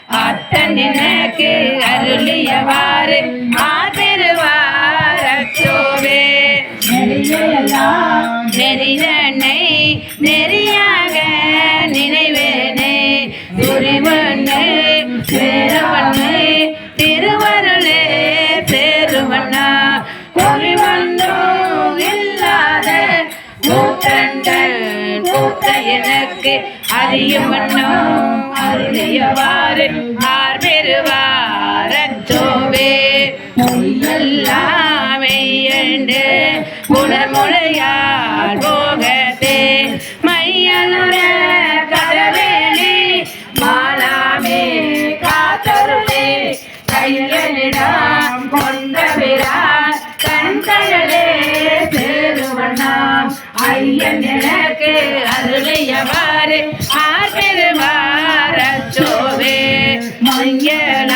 அத்தன் எனக்கு அருளியவாறு ஆபெருவாரச்சோவே நெறிதனை நெறியாக நினைவேனே துரிவண்ணே சேரவண்ணே திருவருளே சேருவண்ணா குறிவண்ணும் இல்லாத கூட்டங்கள் கூட்ட எனக்கு அறியும் வண்ணம் அருளியவாறு ஆர்பெருவாரச்சோவே எல்லாமே என்று புலமுளையால் போகத்தே மையனுர கதவேலி மாலாமே காத்தருளே கையனிடம் கொண்டவிரார் கண்களே சேருவண்ணாம் ஐயன் எனக்கு அருளியவாறு ஆர்பெருவாரச்சோவே மஞ்சள்